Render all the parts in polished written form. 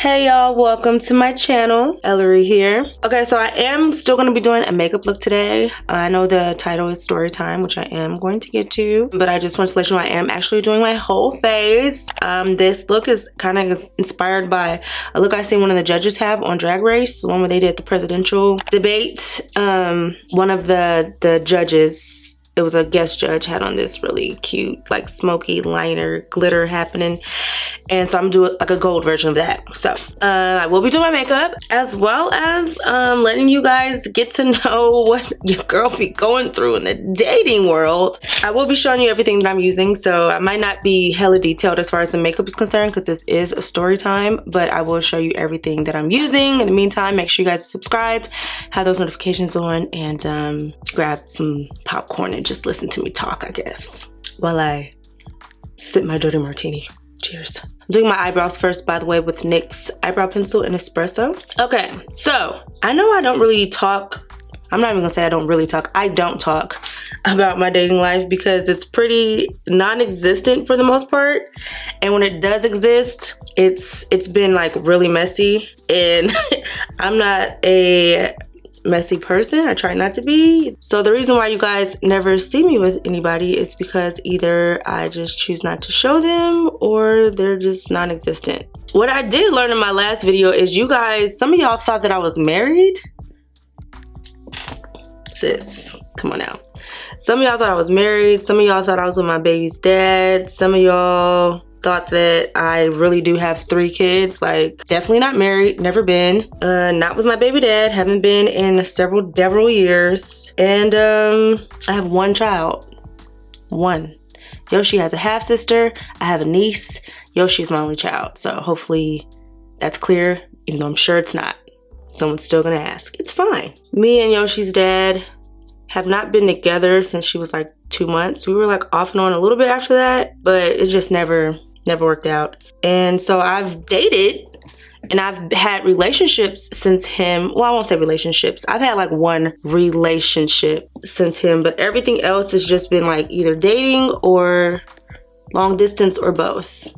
Hey y'all, welcome to my channel. Ellarie here. Okay, so I am still going to be doing a makeup look today. I know the title is Storytime, which I am going to get to, but I just want to let you know I am actually doing my whole face. This look is kind of inspired by a look I seen one of the judges have on Drag Race, the one where they did the presidential debate. One of the judges, it was a guest judge, had on this really cute like smoky liner glitter happening, and so I'm doing like a gold version of that. So I will be doing my makeup as well as letting you guys get to know what your girl be going through in the dating world. I will be showing you everything that I'm using, so I might not be hella detailed as far as the makeup is concerned because this is a story time, but I will show you everything that I'm using. In the meantime, make sure you guys are subscribed, have those notifications on, and grab some popcorn and just listen to me talk, I guess, while I sip my dirty martini. Cheers. I'm doing my eyebrows first, by the way, with NYX eyebrow pencil and espresso. Okay, so I know I don't really talk. I'm not even gonna say I don't really talk. I don't talk about my dating life because it's pretty non-existent for the most part. And when it does exist, it's been like really messy, and I'm not a messy person. I try not to be. So the reason why you guys never see me with anybody is because either I just choose not to show them or they're just non-existent. What I did learn in my last video is you guys, some of y'all thought that I was married. Sis, come on now. Some of y'all thought I was married. Some of y'all thought I was with my baby's dad. Some of y'all thought that I really do have 3 kids. Like, definitely not married, never been. Not with my baby dad, haven't been in several years. And I have 1 child. 1. Yoshi has a half sister. I have a niece. Yoshi is my only child. So hopefully that's clear, even though I'm sure it's not. Someone's still gonna ask. It's fine. Me and Yoshi's dad have not been together since she was like 2 months. We were like off and on a little bit after that, but it just never worked out. And so I've dated and I've had relationships since him. Well, I won't say relationships. I've had like 1 relationship since him, but everything else has just been like either dating or long distance or both.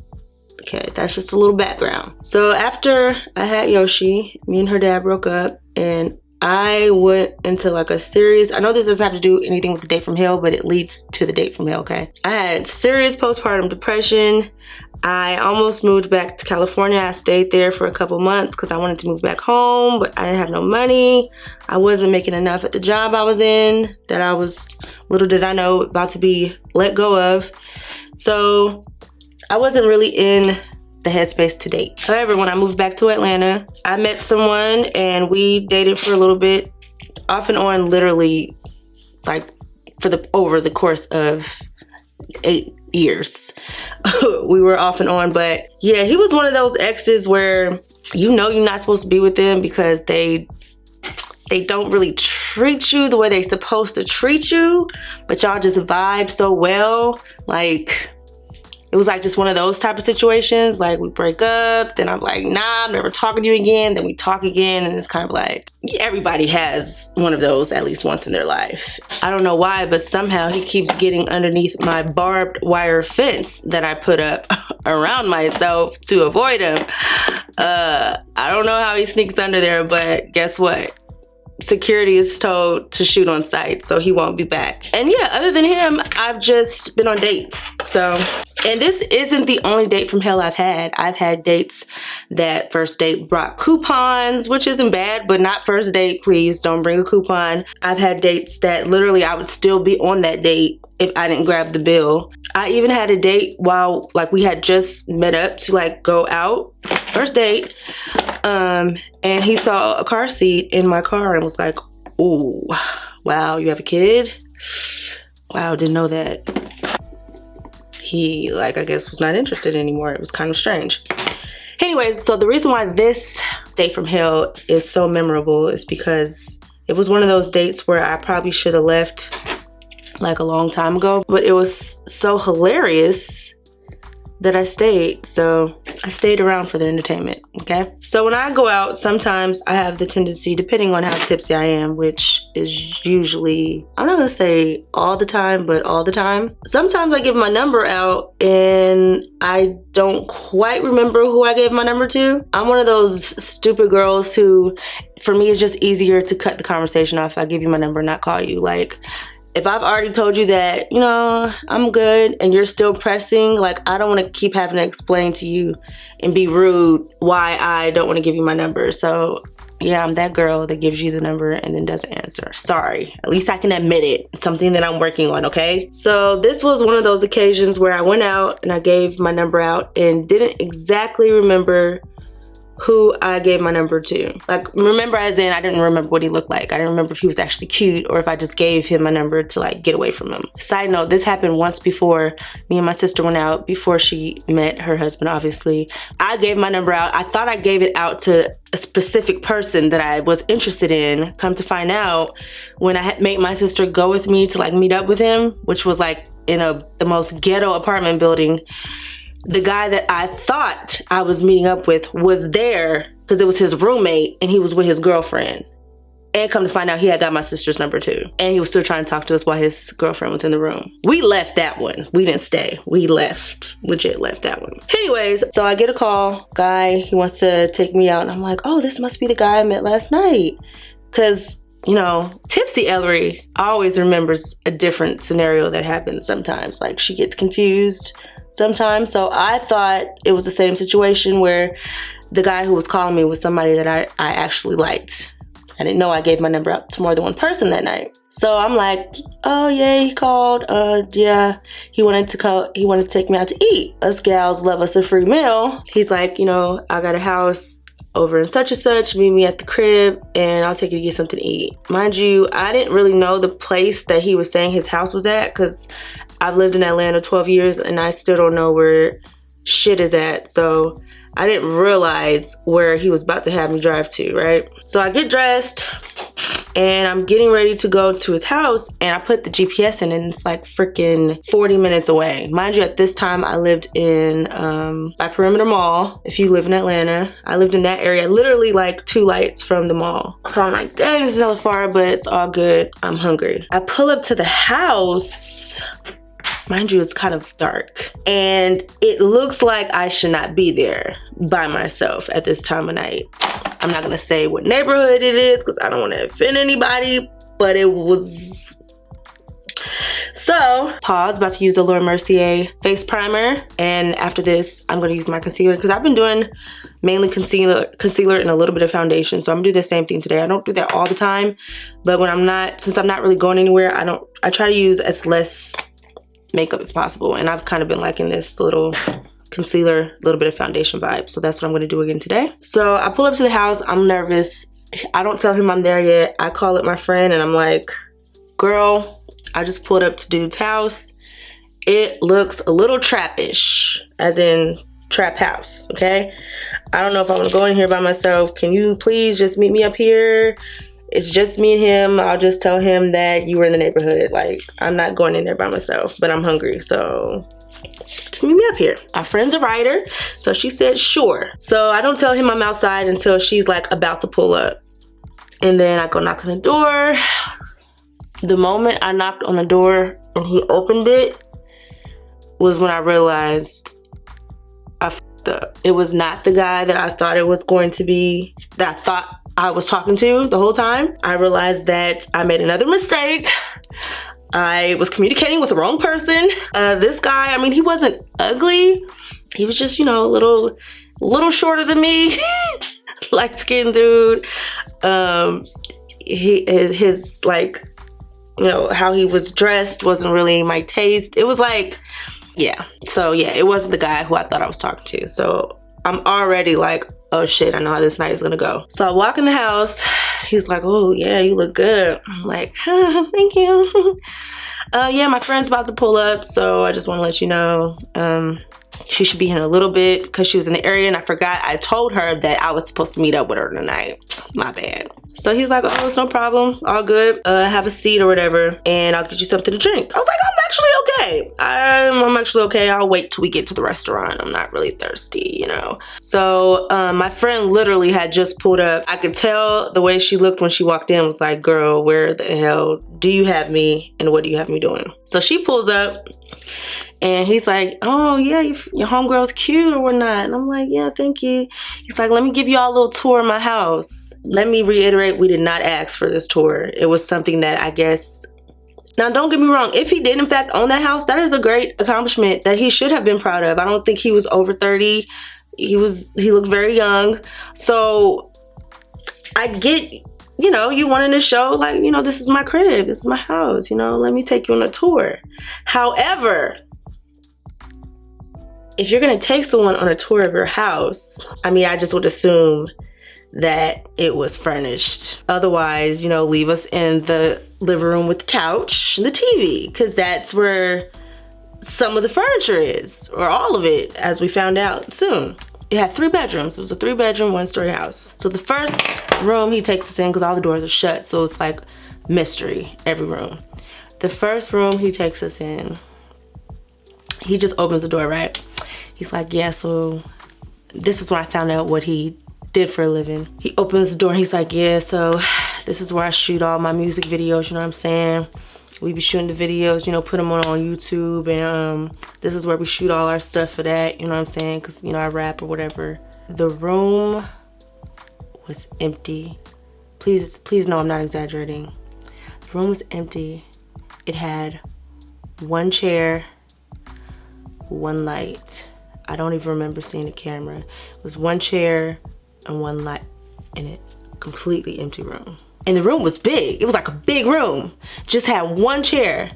Okay, that's just a little background. So after I had Yoshi, me and her dad broke up, and I went into like a serious, I know this doesn't have to do anything with the date from hell, but it leads to the date from hell, okay? I had serious postpartum depression. I almost moved back to California. I stayed there for a couple months because I wanted to move back home, but I didn't have no money. I wasn't making enough at the job I was in that I was, little did I know, about to be let go of. So I wasn't really in the headspace to date. However, when I moved back to Atlanta, I met someone and we dated for a little bit, off and on, literally like over the course of 8 years. We were off and on, but yeah, he was one of those exes where you know you're not supposed to be with them because they don't really treat you the way they're supposed to treat you, but y'all just vibe so well. Like, it was like just one of those type of situations. Like, we break up, then I'm like, nah, I'm never talking to you again. Then we talk again, and it's kind of like, everybody has one of those at least once in their life. I don't know why, but somehow he keeps getting underneath my barbed wire fence that I put up around myself to avoid him. I don't know how he sneaks under there, but guess what? Security is told to shoot on sight, so he won't be back. And yeah, other than him, I've just been on dates. So, and this isn't the only date from hell I've had. I've had dates that first date brought coupons, which isn't bad, but not first date. Please don't bring a coupon. I've had dates that literally I would still be on that date if I didn't grab the bill. I even had a date while like we had just met up to like go out, first date, and he saw a car seat in my car and was like, "Ooh, wow, you have a kid? Wow, didn't know that." He, like, I guess was not interested anymore. It was kind of strange. Anyways, so the reason why this date from hell is so memorable is because it was one of those dates where I probably should have left like a long time ago, but it was so hilarious that I stayed. So I stayed around for the entertainment, okay? So when I go out, sometimes I have the tendency, depending on how tipsy I am, which is usually, I'm not gonna say all the time, but all the time. Sometimes I give my number out and I don't quite remember who I gave my number to. I'm one of those stupid girls who, for me, it's just easier to cut the conversation off if I give you my number and not call you. Like, if I've already told you that, you know, I'm good and you're still pressing, like, I don't want to keep having to explain to you and be rude why I don't want to give you my number. So yeah, I'm that girl that gives you the number and then doesn't answer. Sorry. At least I can admit it. It's something that I'm working on, okay? So this was one of those occasions where I went out and I gave my number out and didn't exactly remember who I gave my number to. Like, remember as in I didn't remember what he looked like. I didn't remember if he was actually cute or if I just gave him my number to like get away from him. Side note, this happened once before. Me and my sister went out before she met her husband, obviously. I gave my number out. I thought I gave it out to a specific person that I was interested in. Come to find out, when I had made my sister go with me to like meet up with him, which was like in the most ghetto apartment building, the guy that I thought I was meeting up with was there because it was his roommate and he was with his girlfriend. And come to find out, he had got my sister's number too. And he was still trying to talk to us while his girlfriend was in the room. We left that one. We didn't stay. We left. Legit left that one. Anyways, so I get a call. Guy, he wants to take me out. And I'm like, oh, this must be the guy I met last night. Because, you know, tipsy Ellarie always remembers a different scenario that happens sometimes. Like, she gets confused sometimes. So I thought it was the same situation where the guy who was calling me was somebody that I actually liked. I didn't know I gave my number out to more than one person that night. So I'm like, oh yeah, he called. Yeah, he wanted to take me out to eat. Us gals love us a free meal. He's like, you know, I got a house over in such and such, meet me at the crib and I'll take you to get something to eat. Mind you, I didn't really know the place that he was saying his house was at because I've lived in Atlanta 12 years and I still don't know where shit is at. So I didn't realize where he was about to have me drive to, right? So I get dressed and I'm getting ready to go to his house and I put the GPS in and it's like freaking 40 minutes away. Mind you, at this time I lived in by Perimeter Mall. If you live in Atlanta, I lived in that area, literally like 2 lights from the mall. So I'm like, dang, this is hella far, but it's all good. I'm hungry. I pull up to the house. Mind you, it's kind of dark and it looks like I should not be there by myself at this time of night. I'm not gonna say what neighborhood it is because I don't want to offend anybody, but it was. So, pause, about to use the Laura Mercier face primer, and after this, I'm gonna use my concealer because I've been doing mainly concealer and a little bit of foundation. So I'm gonna do the same thing today. I don't do that all the time, but when since I'm not really going anywhere, I try to use as less makeup as possible, and I've kind of been liking this little concealer, little bit of foundation vibe. So that's what I'm gonna do again today. So I pull up to the house, I'm nervous. I don't tell him I'm there yet. I call up my friend and I'm like, girl, I just pulled up to dude's house. It looks a little trappish, as in trap house, okay? I don't know if I wanna go in here by myself. Can you please just meet me up here? It's just me and him. I'll just tell him that you were in the neighborhood. Like, I'm not going in there by myself, but I'm hungry, so just meet me up here. Our friend's a writer, so she said sure. So I don't tell him I'm outside until she's like about to pull up. And then I go knock on the door. The moment I knocked on the door and he opened it was when I realized I f***ed up. It was not the guy that I thought it was going to be, that I thought I was talking to the whole time. I realized that I made another mistake. I was communicating with the wrong person. This guy, I mean, he wasn't ugly. He was just, you know, a little shorter than me. Light-skinned dude. His like, you know, how he was dressed wasn't really my taste. It was like, yeah. So yeah, it wasn't the guy who I thought I was talking to. So I'm already like, oh shit, I know how this night is gonna go. So I walk in the house. He's like, oh yeah, you look good. I'm like, thank you. Yeah, my friend's about to pull up, so I just want to let you know she should be in a little bit because she was in the area and I forgot I told her that I was supposed to meet up with her tonight. My bad. So he's like, oh, it's no problem, all good. Have a seat or whatever and I'll get you something to drink. I was like, oh my actually okay. I'm actually okay. I'll wait till we get to the restaurant. I'm not really thirsty, you know. So my friend literally had just pulled up. I could tell the way she looked when she walked in was like, girl, where the hell do you have me and what do you have me doing? So she pulls up and he's like, oh yeah, your homegirl's cute or whatnot. And I'm like, yeah, thank you. He's like, let me give y'all a little tour of my house. Let me reiterate, we did not ask for this tour. It was something that I guess, now don't get me wrong, if he did in fact own that house, that is a great accomplishment that he should have been proud of. I don't think he was over 30. He looked very young. So I get, you know, you wanting to show like, you know, this is my crib, this is my house, you know, let me take you on a tour. However, if you're gonna take someone on a tour of your house, I mean, I just would assume that it was furnished. Otherwise, you know, leave us in the living room with the couch and the TV, because that's where some of the furniture is, or all of it, as we found out soon. It had 3 bedrooms. It was a 3-bedroom, 1-story house. So the first room he takes us in, because all the doors are shut, so it's like mystery, every room. The first room he takes us in, he just opens the door, right? He's like, yeah, so this is when I found out what he did for a living. He opens the door and he's like, yeah, so this is where I shoot all my music videos, you know what I'm saying? We be shooting the videos, you know, put them on YouTube, and this is where we shoot all our stuff for that, you know what I'm saying? Because, you know, I rap or whatever. The room was empty. Please know I'm not exaggerating. The room was empty. It had 1 chair, 1 light. I don't even remember seeing a camera. It was 1 chair and 1 light in it. Completely empty room. And the room was big. It was like a big room. Just had 1 chair,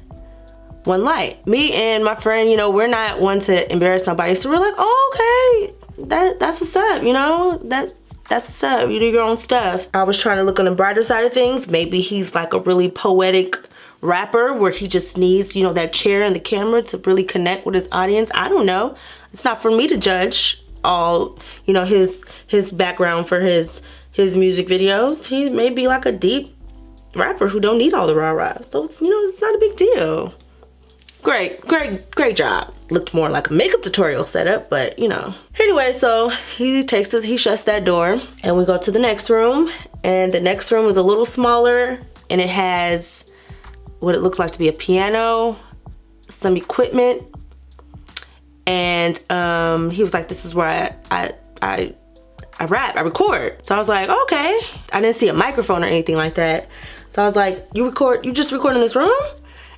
1 light. Me and my friend, you know, we're not one to embarrass nobody. So we're like, oh, okay, that's what's up, you know? That's what's up. You do your own stuff. I was trying to look on the brighter side of things. Maybe he's like a really poetic rapper where he just needs, you know, that chair and the camera to really connect with his audience. I don't know. It's not for me to judge all, you know, his background for his music videos. He may be like a deep rapper who don't need all the rah-rah. So it's, you know, it's not a big deal. Great job. Looked more like a makeup tutorial setup, but you know. Anyway, so he takes us, he shuts that door, and we go to the next room, and the next room is a little smaller, and it has what it looks like to be a piano, some equipment, and he was like, this is where I rap, I record. So I was like, okay. I didn't see a microphone or anything like that. So I was like, you just record in this room?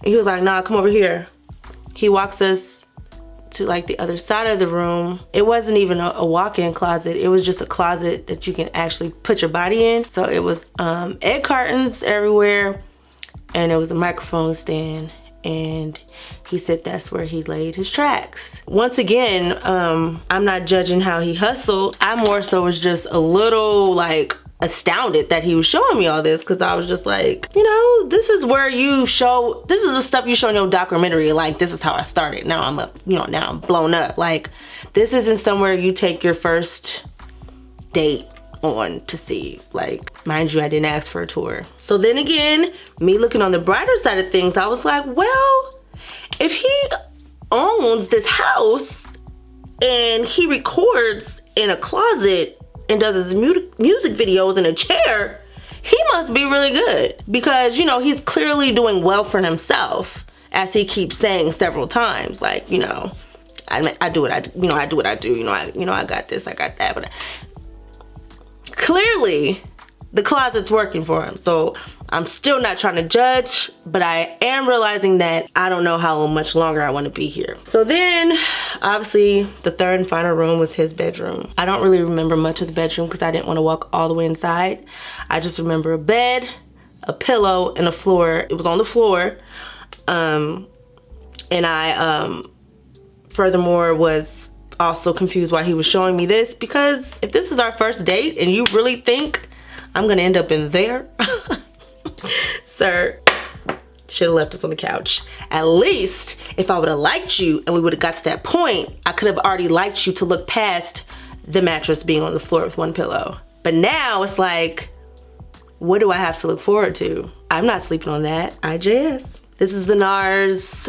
And he was like, nah, come over here. He walks us to like the other side of the room. It wasn't even a walk-in closet. It was just a closet that you can actually put your body in. So it was egg cartons everywhere, and it was a microphone stand. And he said that's where he laid his tracks. Once again, I'm not judging how he hustled. I more so was just a little like astounded that he was showing me all this, because I was just like, you know, this is where you show, this is the stuff you show in your documentary, like this is how I started. Now I'm up, you know, now I'm blown up. Like, this isn't somewhere you take your first date on to see. Like, mind you, I didn't ask for a tour. So then again, me looking on the brighter side of things, I was like, well, if he owns this house and he records in a closet and does his music videos in a chair, he must be really good, because, you know, he's clearly doing well for himself, as he keeps saying several times. Like, you know, I do what I do, you know, I do what I do, you know, I got this, I got that, but clearly the closet's working for him. So I'm still not trying to judge, but I am realizing that I don't know how much longer I want to be here. So then obviously the third and final room was his bedroom. I don't really remember much of the bedroom because I didn't want to walk all the way inside. I just remember a bed, a pillow, and a floor. It was on the floor. And I furthermore was also confused why he was showing me this, because if this is our first date and you really think I'm gonna end up in there, sir, should have left us on the couch. At least if I would have liked you and we would have got to that point, I could have already liked you to look past the mattress being on the floor with one pillow. But now it's like, what do I have to look forward to? I'm not sleeping on that. IJS. This is the NARS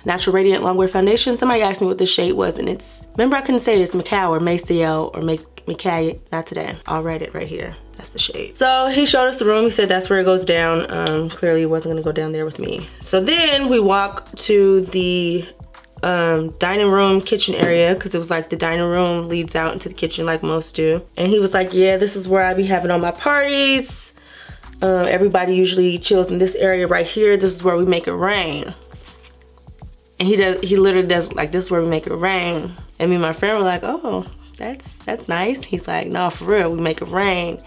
Natural Radiant Longwear Foundation. Somebody asked me what this shade was, and it's, remember I couldn't say it's Macao or Maciel or Macao, not today. I'll write it right here. That's the shade. So he showed us the room. He said that's where it goes down. Clearly he wasn't gonna go down there with me. So then we walk to the dining room kitchen area, because it was like the dining room leads out into the kitchen like most do. And he was like, yeah, this is where I be having all my parties. Everybody usually chills in this area right here. This is where we make it rain. And he literally does like, this is where we make it rain. And me and my friend were like, oh, that's nice. He's like, no, for real, we make it rain.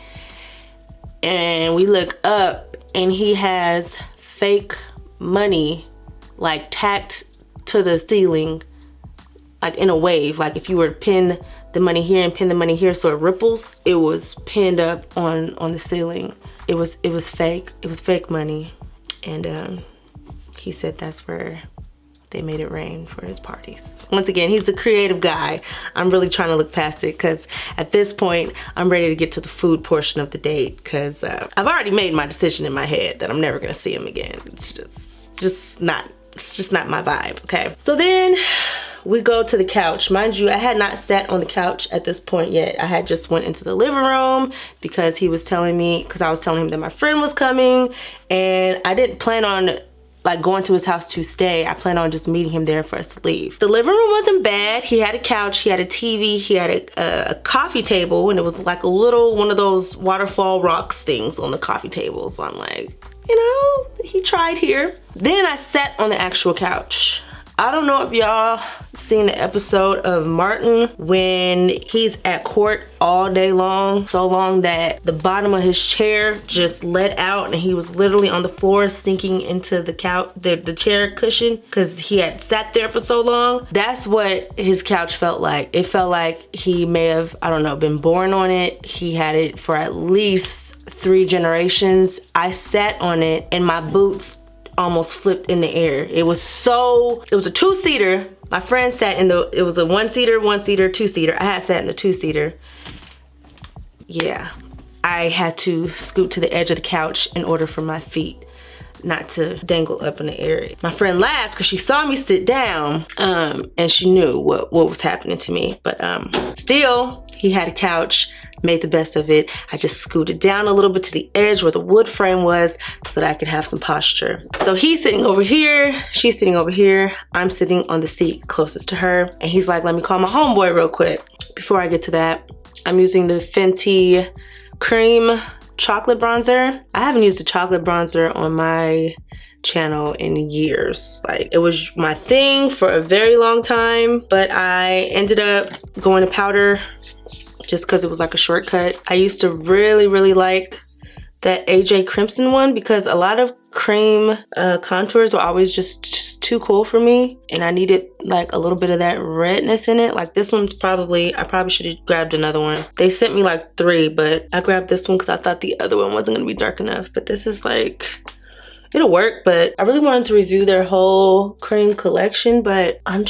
And we look up and he has fake money like tacked to the ceiling, like in a wave. Like if you were to pin the money here and pin the money here so it ripples, it was pinned up on the ceiling. It was fake. It was fake money. And he said that's where they made it rain for his parties. Once again, he's a creative guy. I'm really trying to look past it, because at this point, I'm ready to get to the food portion of the date, because I've already made my decision in my head that I'm never gonna see him again. It's just not my vibe, okay? So then we go to the couch. Mind you, I had not sat on the couch at this point yet. I had just went into the living room because he was telling me, because I was telling him that my friend was coming, and I didn't plan on like going to his house to stay. I planned on just meeting him there for us to leave. The living room wasn't bad. He had a couch, he had a TV, he had a coffee table, and it was like a little one of those waterfall rocks things on the coffee table. So I'm like, you know, he tried here. Then I sat on the actual couch. I don't know if y'all seen the episode of Martin when he's at court all day long, so long that the bottom of his chair just let out and he was literally on the floor sinking into the couch, the chair cushion, because he had sat there for so long. That's what his couch felt like. It felt like he may have, I don't know, been born on it. He had it for at least 3 generations. I sat on it and my boots almost flipped in the air. It was a 2-seater. My friend sat in it was a 1-seater, 2-seater. I had sat in the 2-seater. Yeah, I had to scoot to the edge of the couch in order for my feet not to dangle up in the air. My friend laughed because she saw me sit down, and she knew what was happening to me. But still, he had a couch, made the best of it. I just scooted down a little bit to the edge where the wood frame was so that I could have some posture. So he's sitting over here, she's sitting over here, I'm sitting on the seat closest to her, and he's like, let me call my homeboy real quick. Before I get to that, I'm using the Fenty Cream Chocolate Bronzer. I haven't used a chocolate bronzer on my channel in years. Like, it was my thing for a very long time, but I ended up going to powder just because it was like a shortcut. I used to really like that AJ Crimson one because a lot of cream contours were always just too cool for me, and I needed like a little bit of that redness in it. Like this one's I probably should have grabbed another one. They sent me like 3, but I grabbed this one because I thought the other one wasn't gonna be dark enough. But this is like, it'll work. But I really wanted to review their whole cream collection, but I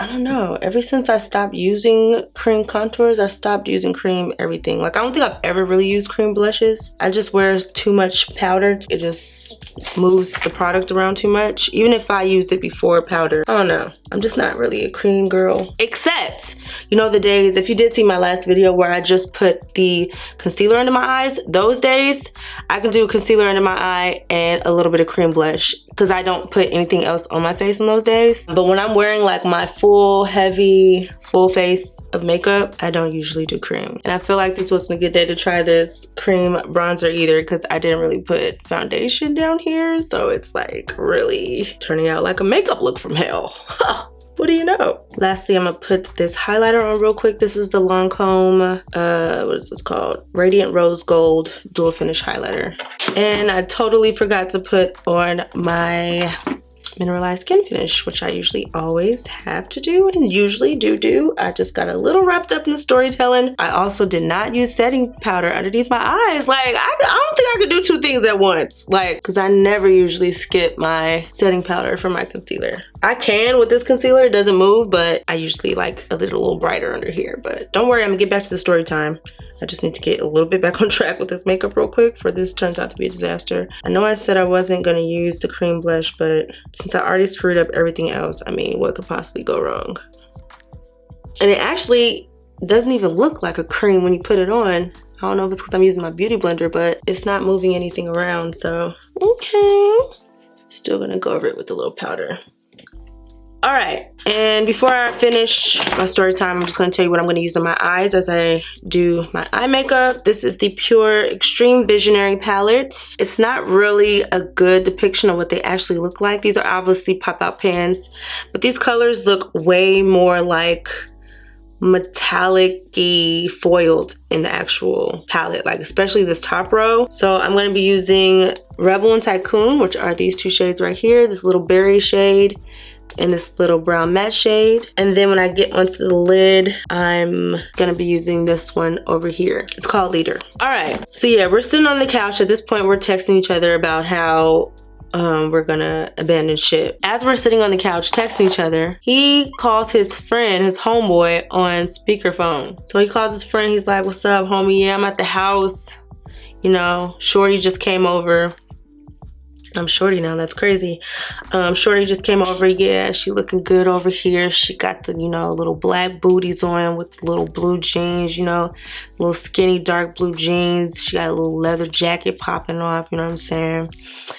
don't know. Ever since I stopped using cream contours, I stopped using cream everything. Like, I don't think I've ever really used cream blushes. I just wear too much powder. It just moves the product around too much. Even if I use it before powder, I don't know. I'm just not really a cream girl. Except, you know, the days, if you did see my last video where I just put the concealer under my eyes, those days, I can do concealer under my eye and a little bit of cream blush because I don't put anything else on my face in those days. But when I'm wearing like my full face of makeup, I don't usually do cream. And I feel like this wasn't a good day to try this cream bronzer either because I didn't really put foundation down here, so it's like really turning out like a makeup look from hell. What do you know? Lastly, I'm gonna put this highlighter on real quick. This is the Lancome, what is this called? Radiant Rose Gold Dual Finish Highlighter. And I totally forgot to put on my mineralized skin finish, which I usually always have to do and usually do. I just got a little wrapped up in the storytelling. I also did not use setting powder underneath my eyes. Like, I don't think I could do 2 things at once. Like, because I never usually skip my setting powder for my concealer. I can with this concealer, it doesn't move, but I usually like a little brighter under here. But don't worry, I'm gonna get back to the story time. I just need to get a little bit back on track with this makeup real quick for this turns out to be a disaster. I know I said I wasn't gonna use the cream blush, but since I already screwed up everything else, I mean, what could possibly go wrong? And it actually doesn't even look like a cream when you put it on. I don't know if it's because I'm using my beauty blender, but it's not moving anything around, so okay. Still gonna go over it with a little powder. All right, and before I finish my story time, I'm just gonna tell you what I'm gonna use on my eyes as I do my eye makeup. This is the Pure Extreme Visionary palette. It's not really a good depiction of what they actually look like. These are obviously pop-out pans, but these colors look way more like metallic-y foiled in the actual palette, like especially this top row. So I'm going to be using Rebel and Tycoon, which are these two shades right here, this little berry shade and this little brown matte shade. And then when I get onto the lid, I'm gonna be using this one over here. It's called Leader. All right, so yeah, we're sitting on the couch. At this point, we're texting each other about how we're gonna abandon ship. As we're sitting on the couch texting each other, he calls his friend, his homeboy, on speakerphone. So he calls his friend, he's like, what's up, homie? Yeah, I'm at the house. You know, Shorty just came over. I'm Shorty now, that's crazy. Shorty just came over, yeah, she looking good over here. She got the, you know, little black booties on with little blue jeans, you know, little skinny dark blue jeans. She got a little leather jacket popping off, you know what I'm saying?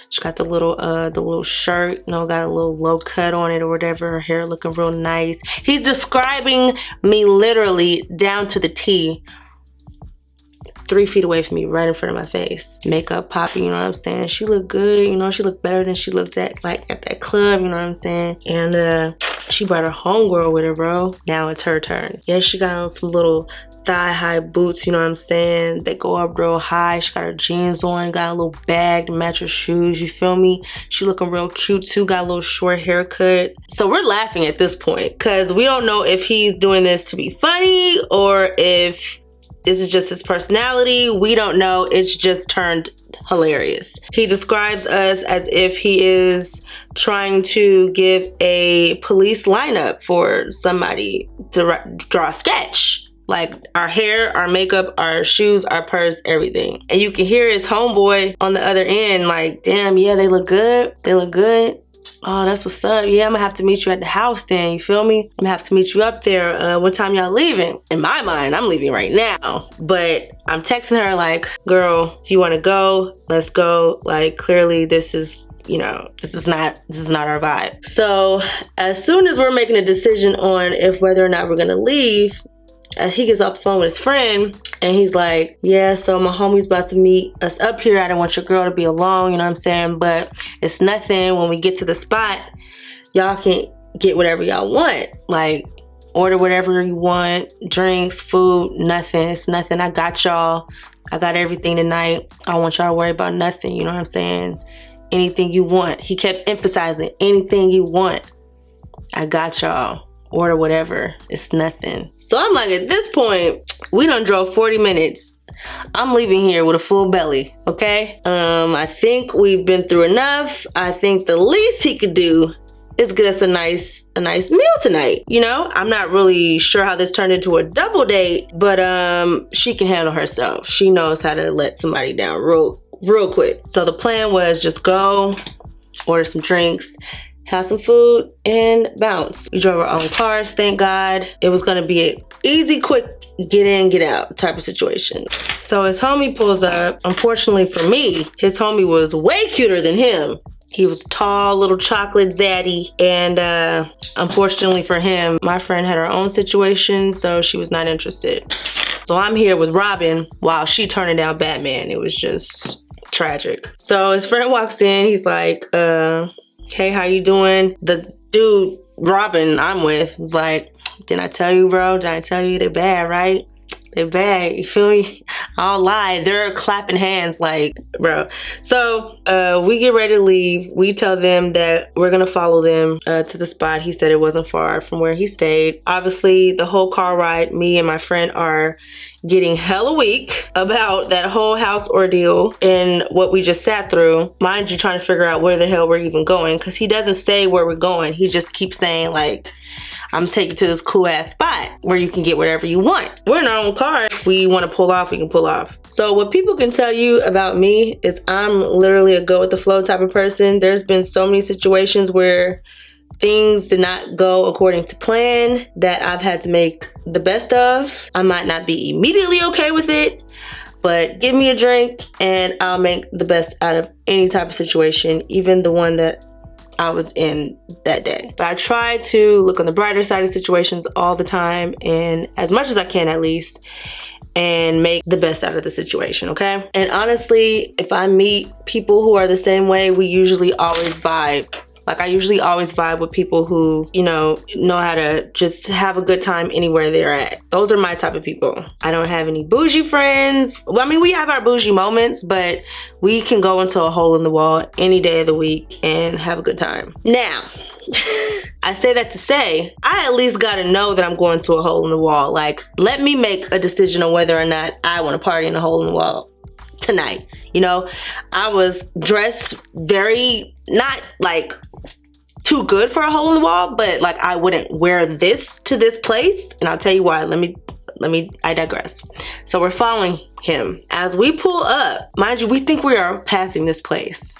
She got the little shirt, you know, got a little low cut on it or whatever. Her hair looking real nice. He's describing me literally down to the T. 3 feet away from me, right in front of my face. Makeup popping, you know what I'm saying? She looked good, you know, she looked better than she looked at that club, you know what I'm saying? And she brought her homegirl with her, bro. Now it's her turn. Yeah, she got on some little thigh-high boots, you know what I'm saying? They go up real high. She got her jeans on, got a little bag to match her shoes, you feel me? She looking real cute too, got a little short haircut. So we're laughing at this point because we don't know if he's doing this to be funny or if this is just his personality. We don't know. It's just turned hilarious. He describes us as if he is trying to give a police lineup for somebody to draw a sketch. Like our hair, our makeup, our shoes, our purse, everything. And you can hear his homeboy on the other end like, damn, yeah, they look good. They look good. Oh, that's what's up. Yeah, I'm gonna have to meet you at the house then, you feel me? I'm gonna have to meet you up there. What time y'all leaving? In my mind, I'm leaving right now. But I'm texting her like, girl, if you wanna go, let's go. Like, clearly this is, you know, this is not our vibe. So as soon as we're making a decision on if whether or not we're gonna leave, he gets off the phone with his friend and he's like, yeah, so my homie's about to meet us up here. I don't want your girl to be alone, you know what I'm saying? But it's nothing. When we get to the spot, y'all can get whatever y'all want. Like, order whatever you want, drinks, food, nothing. It's nothing. I got y'all. I got everything tonight. I don't want y'all to worry about nothing, you know what I'm saying? Anything you want. He kept emphasizing, anything you want. I got y'all. Order whatever, it's nothing. So I'm like, at this point, we done drove 40 minutes. I'm leaving here with a full belly, okay? I think we've been through enough. I think the least he could do is get us a nice meal tonight. You know, I'm not really sure how this turned into a double date, but she can handle herself. She knows how to let somebody down real quick. So the plan was just go, order some drinks, have some food, and bounce. We drove our own cars, thank God. It was gonna be an easy, quick, get in, get out type of situation. So his homie pulls up. Unfortunately for me, his homie was way cuter than him. He was tall, little chocolate zaddy, and unfortunately for him, my friend had her own situation, so she was not interested. So I'm here with Robin while she turning down Batman. It was just tragic. So his friend walks in, he's like, hey, how you doing? The dude, Robin, I'm with, was like, didn't I tell you, bro? Did I tell you they're bad, right? They bad, you feel me? I don't lie, they're clapping hands like, bro. So we get ready to leave. We tell them that we're gonna follow them to the spot. He said it wasn't far from where he stayed. Obviously, the whole car ride, me and my friend are getting hella weak about that whole house ordeal and what we just sat through. Mind you, trying to figure out where the hell we're even going, because he doesn't say where we're going. He just keeps saying like, I'm taking you to this cool ass spot where you can get whatever you want. We're in our own car. If we want to pull off, we can pull off. So what people can tell you about me is I'm literally a go with the flow type of person. There's been so many situations where things did not go according to plan that I've had to make the best of. I might not be immediately okay with it, but give me a drink and I'll make the best out of any type of situation, even the one that I was in that day. But I try to look on the brighter side of situations all the time, and as much as I can at least, and make the best out of the situation, okay? And honestly, if I meet people who are the same way, we usually always vibe. Like, I usually always vibe with people who, you know how to just have a good time anywhere they're at. Those are my type of people. I don't have any bougie friends. Well, I mean, we have our bougie moments, but we can go into a hole in the wall any day of the week and have a good time. Now, I say that to say, I at least gotta know that I'm going to a hole in the wall. Like, let me make a decision on whether or not I want to party in a hole in the wall tonight. You know, I was dressed very, not like too good for a hole in the wall, but like I wouldn't wear this to this place, and I'll tell you why. I digress. So we're following him. As we pull up, mind you, we think we are passing this place.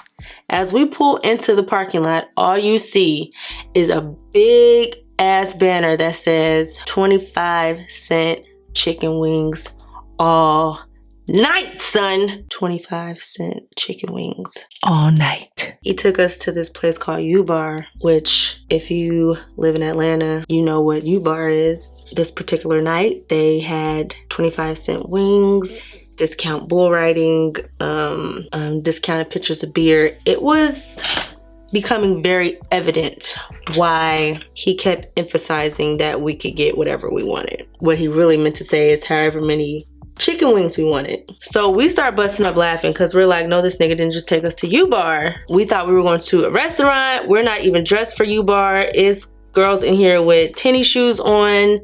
As we pull into the parking lot, all you see is a big ass banner that says 25-cent chicken wings all night, son. 25-cent chicken wings all night. He took us to this place called U-Bar, which if you live in Atlanta, you know what U-Bar is. This particular night, they had 25-cent wings, discount bull riding, discounted pitchers of beer. It was becoming very evident why he kept emphasizing that we could get whatever we wanted. What he really meant to say is however many chicken wings we wanted. So we start busting up laughing because we're like, no, this nigga didn't just take us to U-Bar. We thought we were going to a restaurant. We're not even dressed for U-Bar. It's girls in here with tennis shoes on,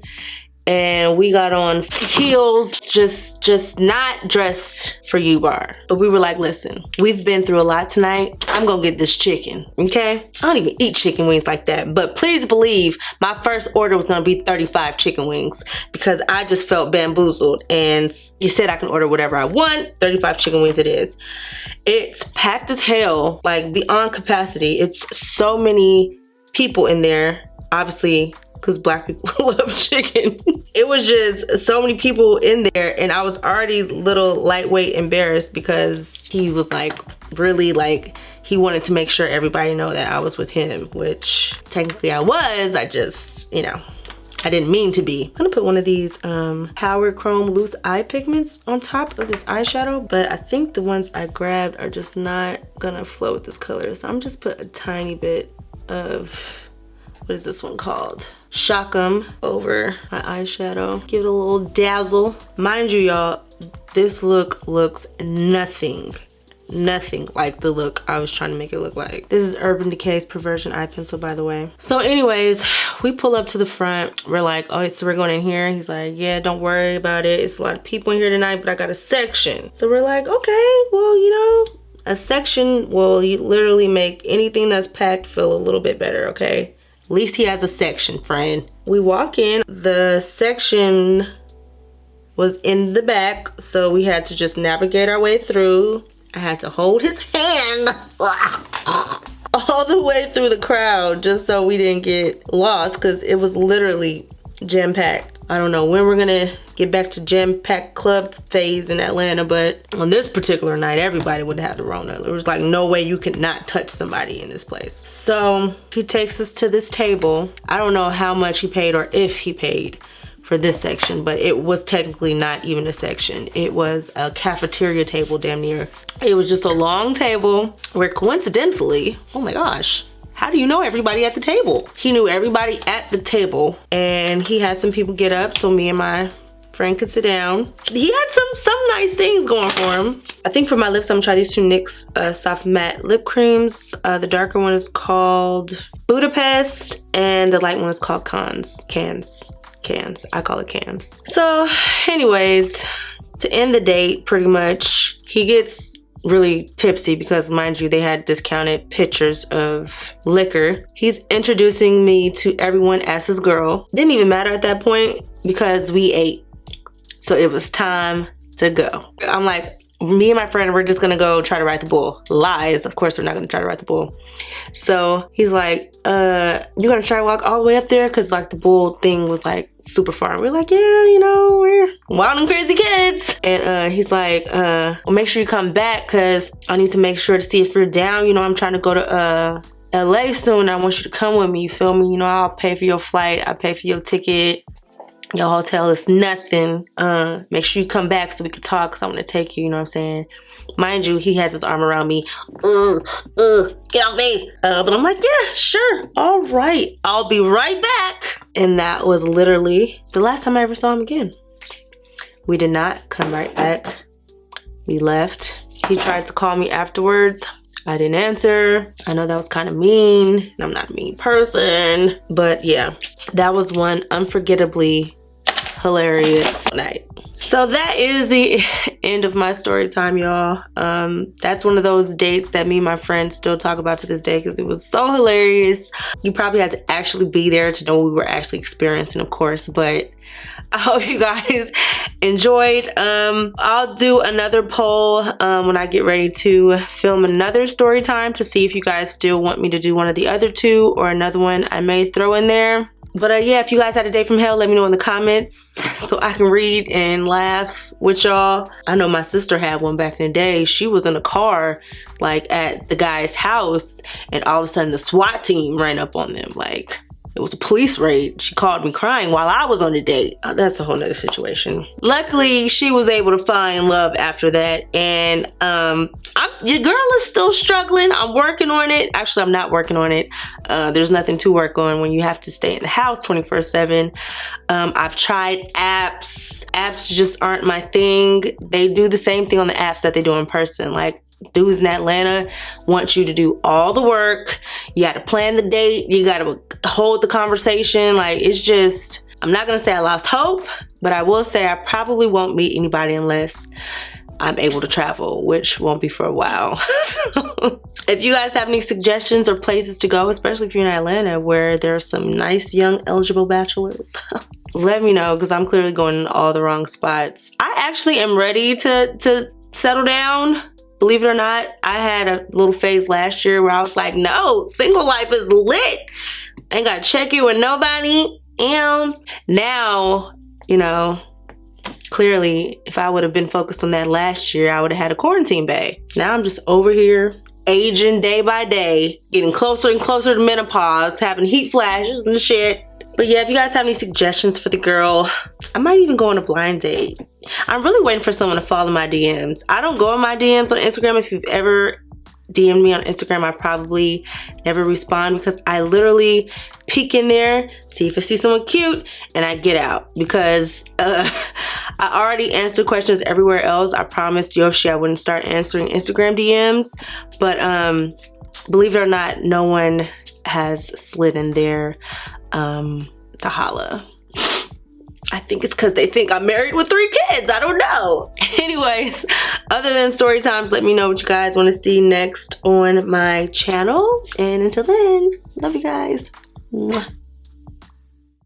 and we got on heels, just not dressed for U-Bar. But we were like, listen, we've been through a lot tonight. I'm gonna get this chicken, okay? I don't even eat chicken wings like that, but please believe my first order was gonna be 35 chicken wings because I just felt bamboozled, and you said I can order whatever I want. 35 chicken wings it is. It's packed as hell, like beyond capacity. It's so many people in there, obviously, because black people love chicken. It was just so many people in there, and I was already a little lightweight embarrassed because he was like, really like, he wanted to make sure everybody know that I was with him, which technically I was. I just, you know, I didn't mean to be. I'm gonna put one of these Power Chrome loose eye pigments on top of this eyeshadow, but I think the ones I grabbed are just not gonna flow with this color. So I'm just put a tiny bit of, what is this one called? Shock 'em over my eyeshadow. Give it a little dazzle. Mind you, y'all, this look looks nothing like the look I was trying to make it look like. This is Urban Decay's Perversion eye pencil, by the way. So anyways, we pull up to the front. We're like, oh, so we're going in here? He's like, yeah, don't worry about it. It's a lot of people in here tonight, but I got a section. So we're like, okay, well, you know, a section will literally make anything that's packed feel a little bit better, okay? At least he has a section, friend. We walk in, the section was in the back, so we had to just navigate our way through. I had to hold his hand all the way through the crowd just so we didn't get lost, because it was literally jam-packed. I don't know when we're gonna get back to jam-packed club phase in Atlanta, but on this particular night, everybody would have the Rona. There was like no way you could not touch somebody in this place. So he takes us to this table. I don't know how much he paid or if he paid for this section, but it was technically not even a section. It was a cafeteria table, damn near. It was just a long table where coincidentally, oh my gosh, how do you know everybody at the table? He knew everybody at the table, and he had some people get up, so me and my Friend could sit down. He had some nice things going for him. I think for my lips, I'm gonna try these two NYX Soft Matte Lip Creams. The darker one is called Budapest, and the light one is called Cans. I call it Cans. So anyways, to end the date, pretty much, he gets really tipsy because, mind you, they had discounted pitchers of liquor. He's introducing me to everyone as his girl. Didn't even matter at that point because we ate. So it was time to go. I'm like, me and my friend, we're just gonna go try to ride the bull. Lies, of course we're not gonna try to ride the bull. So he's like, you gonna try to walk all the way up there? Cause like the bull thing was like super far. And we're like, yeah, you know, we're wild and crazy kids. And he's like, well, make sure you come back cause I need to make sure to see if you're down. You know, I'm trying to go to LA soon. I want you to come with me, you feel me? You know, I'll pay for your flight, I'll pay for your ticket. Your hotel is nothing. Make sure you come back so we can talk because I want to take you, you know what I'm saying? Mind you, he has his arm around me. Get off me. But I'm like, yeah, sure. All right. I'll be right back. And that was literally the last time I ever saw him again. We did not come right back. We left. He tried to call me afterwards. I didn't answer. I know that was kind of mean, and I'm not a mean person, but yeah, that was one unforgettably hilarious night. So that is the end of my story time, y'all. That's one of those dates that me and my friends still talk about to this day because it was so hilarious. You probably had to actually be there to know what we were actually experiencing, of course, but I hope you guys enjoyed. I'll do another poll when I get ready to film another story time to see if you guys still want me to do one of the other two or another one I may throw in there. But yeah, if you guys had a day from hell, let me know in the comments so I can read and laugh with y'all. I know my sister had one back in the day. She was in a car like at the guy's house and all of a sudden the SWAT team ran up on them. Like, it was a police raid. She called me crying while I was on the date. That's a whole nother situation. Luckily, she was able to find love after that. And your girl is still struggling. I'm working on it. Actually, I'm not working on it. There's nothing to work on when you have to stay in the house 24/7. I've tried apps. Apps just aren't my thing. They do the same thing on the apps that they do in person. Like, dudes in Atlanta want you to do all the work. You got to plan the date. You got to hold the conversation. Like, it's just, I'm not going to say I lost hope, but I will say I probably won't meet anybody unless I'm able to travel, which won't be for a while. So, if you guys have any suggestions or places to go, especially if you're in Atlanta where there are some nice young eligible bachelors, let me know because I'm clearly going in all the wrong spots. I actually am ready to settle down. Believe it or not, I had a little phase last year where I was like, no, single life is lit. Ain't got to check in with nobody. And now, you know, clearly, if I would have been focused on that last year, I would have had a quarantine bae. Now I'm just over here, aging day by day, getting closer and closer to menopause, having heat flashes and shit. But yeah, if you guys have any suggestions for the girl, I might even go on a blind date. I'm really waiting for someone to follow my DMs. I don't go in my DMs on Instagram. If you've ever DM'd me on Instagram, I probably never respond because I literally peek in there, see if I see someone cute, and I get out because I already answer questions everywhere else. I promised Yoshi I wouldn't start answering Instagram DMs, but believe it or not, no one has slid in there to holla. I think it's because they think I'm married with 3 kids. I don't know. Anyways, other than story times, let me know what you guys want to see next on my channel. And until then, love you guys. Mwah.